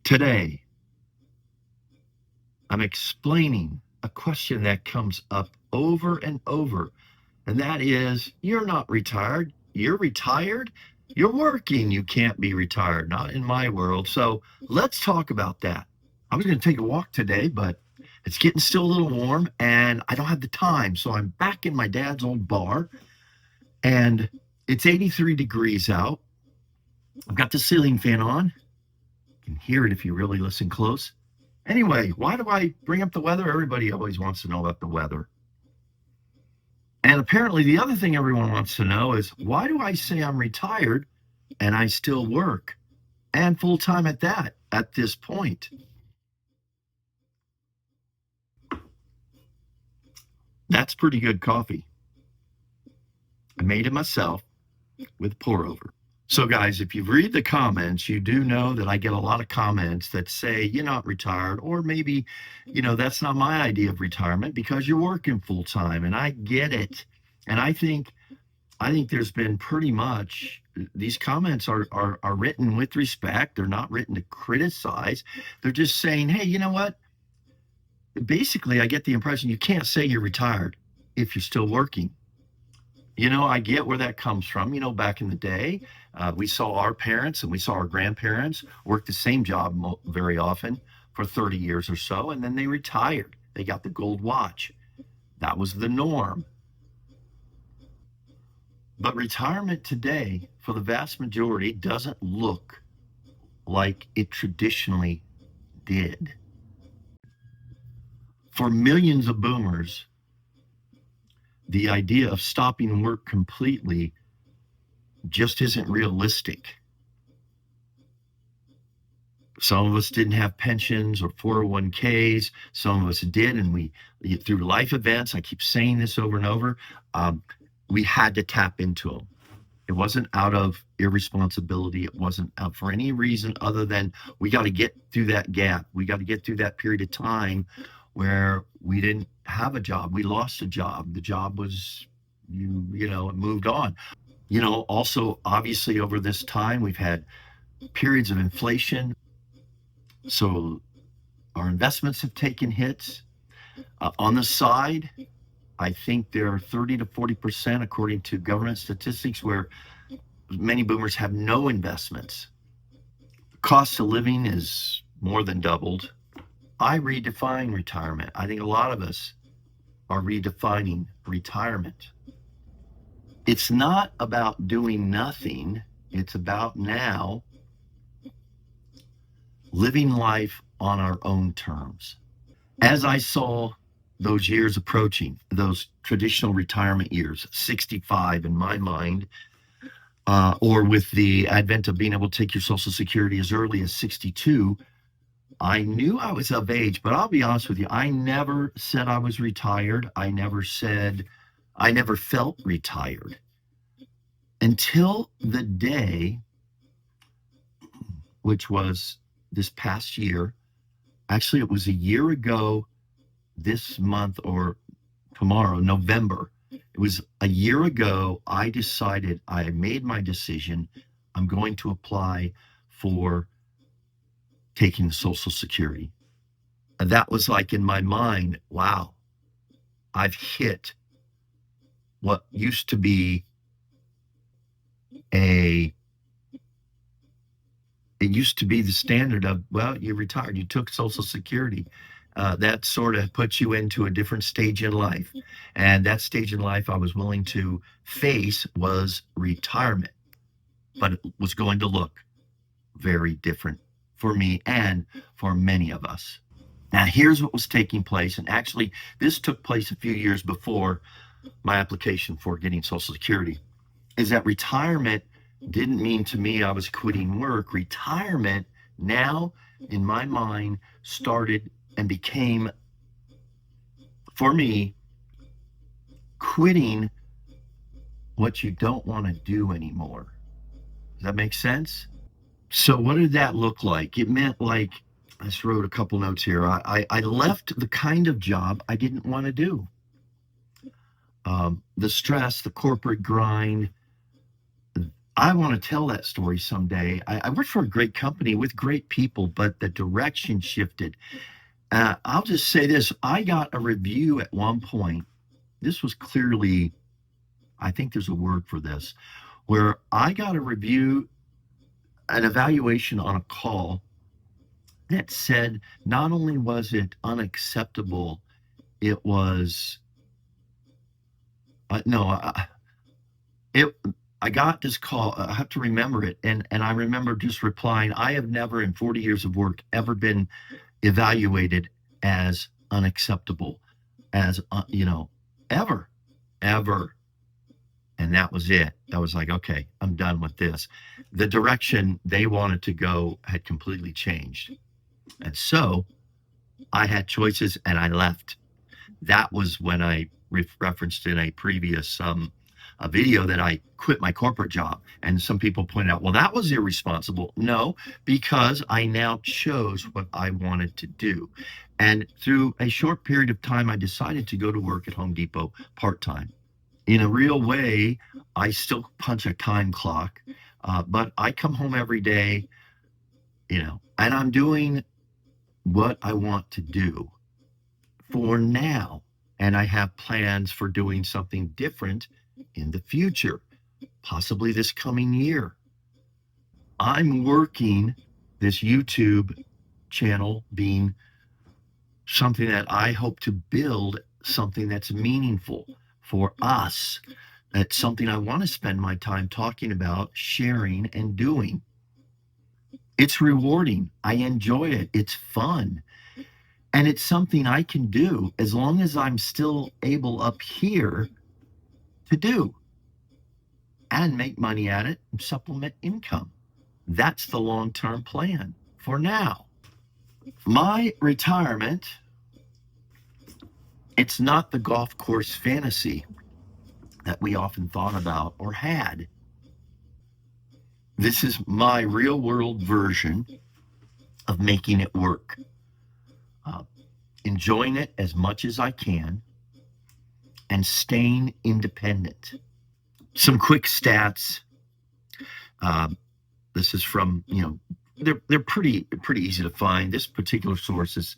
Today, I'm explaining a question that comes up over and over, and that is you're not retired. You're retired. You're working. You can't be retired. Not in my world. So let's talk about that. I was going to take a walk today, but it's getting still a little warm and I don't have the time. So I'm back in my dad's old bar and it's 83 degrees out. I've got the ceiling fan on. You can hear it if you really listen close. Anyway, why do I bring up the weather? Everybody always wants to know about the weather. And apparently, the other thing everyone wants to know is why do I say I'm retired and I still work and full time at that at this point? That's pretty good coffee. I made it myself with pour over. So, guys, if you read the comments, you do know that I get a lot of comments that say you're not retired, or maybe, that's not my idea of retirement because you're working full time, and I get it. And I think there's been pretty much these comments are written with respect. They're not written to criticize. They're just saying, hey, you know what? Basically, I get the impression you can't say you're retired if you're still working. I get where that comes from. Back in the day, we saw our parents and we saw our grandparents work the same job very often for 30 years or so, and then they retired. They got the gold watch. That was the norm. But retirement today, for the vast majority, doesn't look like it traditionally did. For millions of boomers, the idea of stopping work completely just isn't realistic. Some of us didn't have pensions or 401ks. Some of us did, and through life events, I keep saying this over and over, we had to tap into them. It wasn't out of irresponsibility. It wasn't out for any reason other than we got to get through that gap. We got to get through that period of time where we didn't have a job. We lost a job. The job was, it moved on. Also, obviously, over this time, we've had periods of inflation. So our investments have taken hits. On the side, I think there are 30 to 40%, according to government statistics, where many boomers have no investments. Cost of living is more than doubled. I redefine retirement. I think a lot of us are redefining retirement. It's not about doing nothing. It's about now living life on our own terms. As I saw those years approaching, those traditional retirement years, 65 in my mind, or with the advent of being able to take your Social Security as early as 62, I knew I was of age, but I'll be honest with you, I never said I was retired. I never felt retired until the day, which was this past year. Actually, it was a year ago this month or tomorrow, November. It was a year ago. I made my decision. I'm going to apply for taking the Social Security. And that was like in my mind, wow, I've hit what used to be the standard of, well, you retired, you took Social Security. That sort of puts you into a different stage in life. And that stage in life I was willing to face was retirement. But it was going to look very different for me and for many of us. Now, here's what was taking place. And actually, this took place a few years before my application for getting Social Security, is that retirement didn't mean to me I was quitting work. Retirement now, in my mind, started and became, for me, quitting what you don't want to do anymore. Does that make sense? So what did that look like? It meant, like, I just wrote a couple notes here. I left the kind of job I didn't want to do. The stress, the corporate grind, I want to tell that story someday. I worked for a great company with great people, but the direction shifted. I'll just say this. I got a review at one point. This was clearly, I think there's a word for this, where I got a review, an evaluation on a call that said not only was it unacceptable, it was, no, it, I got this call. I have to remember it. And I remember just replying, I have never in 40 years of work ever been evaluated as unacceptable, as, ever, ever. And that was it. I was like, okay, I'm done with this. The direction they wanted to go had completely changed. And so I had choices and I left. That was when I referenced in a previous a video that I quit my corporate job. And some people pointed out, well, that was irresponsible. No, because I now chose what I wanted to do. And through a short period of time, I decided to go to work at Home Depot part-time. In a real way, I still punch a time clock, but I come home every day, and I'm doing what I want to do for now. And I have plans for doing something different in the future, possibly this coming year. I'm working this YouTube channel being something that I hope to build something that's meaningful for us. That's something I want to spend my time talking about, sharing, and doing. It's rewarding. I enjoy it. It's fun. And it's something I can do as long as I'm still able up here to do and make money at it and supplement income. That's the long-term plan for now. My retirement, it's not the golf course fantasy that we often thought about or had. This is my real world version of making it work. Enjoying it as much as I can and staying independent. Some quick stats. This is from, they're pretty easy to find. This particular source is,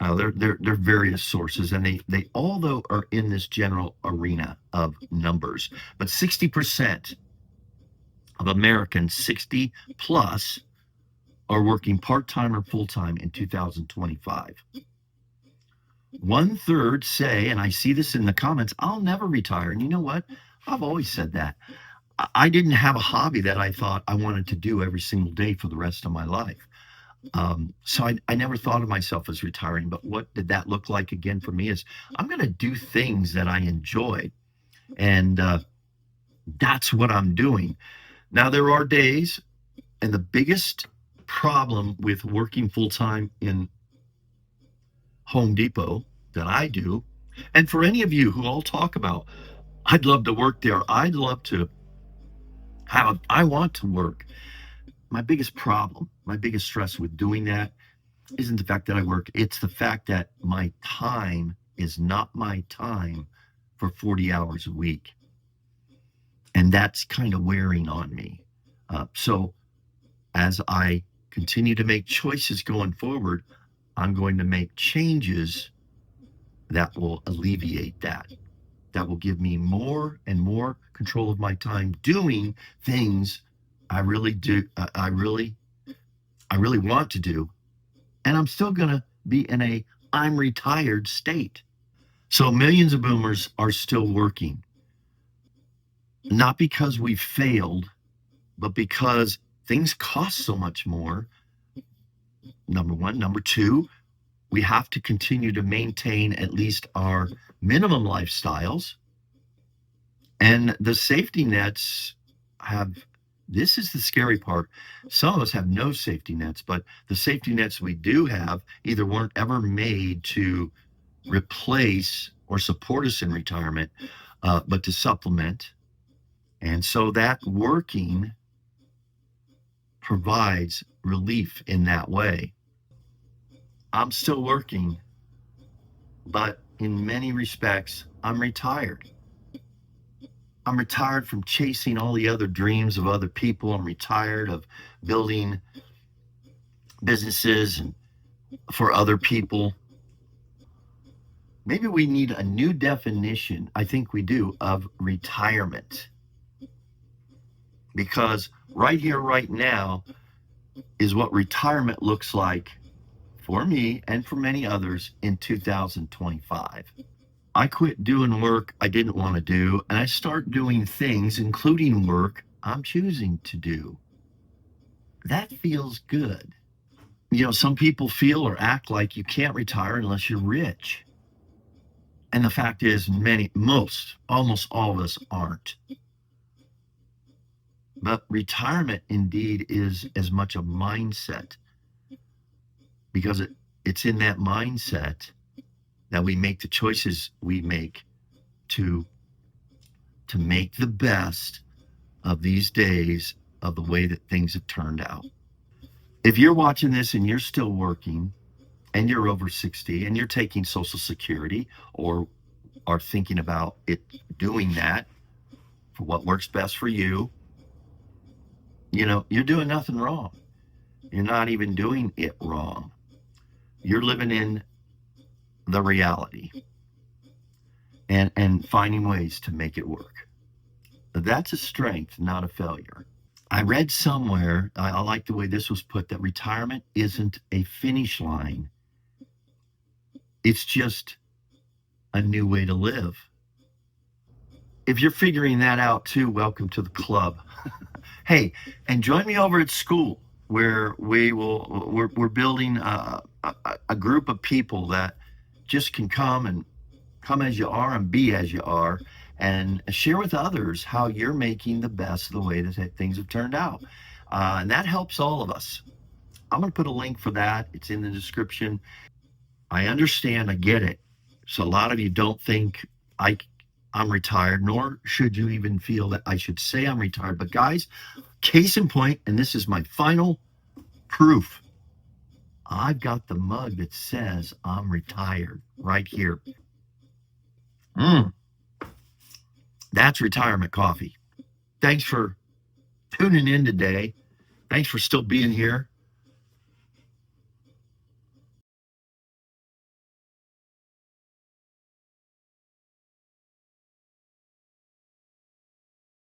they're various sources, and they all though are in this general arena of numbers. But 60% of Americans 60 plus are working part-time or full-time in 2025. 1/3 say, and I see this in the comments, I'll never retire. And you know what? I've always said that. I didn't have a hobby that I thought I wanted to do every single day for the rest of my life. So I never thought of myself as retiring. But what did that look like again for me is I'm going to do things that I enjoy. And that's what I'm doing. Now, there are days, and the biggest problem with working full-time in Home Depot that I do, and for any of you who all talk about, I'd love to work there. I'd love to I want to work. My biggest problem, my biggest stress with doing that isn't the fact that I work. It's the fact that my time is not my time for 40 hours a week. And that's kind of wearing on me. So as I continue to make choices going forward, I'm going to make changes that will alleviate that. That will give me more and more control of my time doing things I really do. I really want to do, and I'm still going to be in a I'm retired state. So millions of boomers are still working, not because we failed, but because things cost so much more. Number one. Number two, we have to continue to maintain at least our minimum lifestyles. And the safety nets this is the scary part. Some of us have no safety nets, but the safety nets we do have either weren't ever made to replace or support us in retirement, but to supplement. And so that working provides relief in that way. I'm still working, but in many respects, I'm retired. I'm retired from chasing all the other dreams of other people. I'm retired of building businesses and for other people. Maybe we need a new definition, I think we do, of retirement. Because right here, right now, is what retirement looks like for me and for many others in 2025. I quit doing work I didn't want to do, and I start doing things, including work I'm choosing to do. That feels good. You know, some people feel or act like you can't retire unless you're rich. And the fact is, almost all of us aren't. But retirement indeed is as much a mindset because it's in that mindset that we make the choices we make to make the best of these days of the way that things have turned out. If you're watching this and you're still working and you're over 60 and you're taking Social Security or are thinking about it doing that for what works best for you, you know, you're doing nothing wrong. You're not even doing it wrong. You're living in the reality and finding ways to make it work. That's a strength, not a failure. I read somewhere, I like the way this was put, that retirement isn't a finish line. It's just a new way to live. If you're figuring that out too, welcome to the club. Hey, and join me over at school where we're building a group of people that just can come as you are and be as you are and share with others how you're making the best of the way that things have turned out. And that helps all of us. I'm going to put a link for that. It's in the description. I understand. I get it. So a lot of you don't think I'm retired, nor should you even feel that I should say I'm retired. But guys, case in point, and this is my final proof. I've got the mug that says I'm retired right here. That's retirement coffee. Thanks for tuning in today. Thanks for still being here.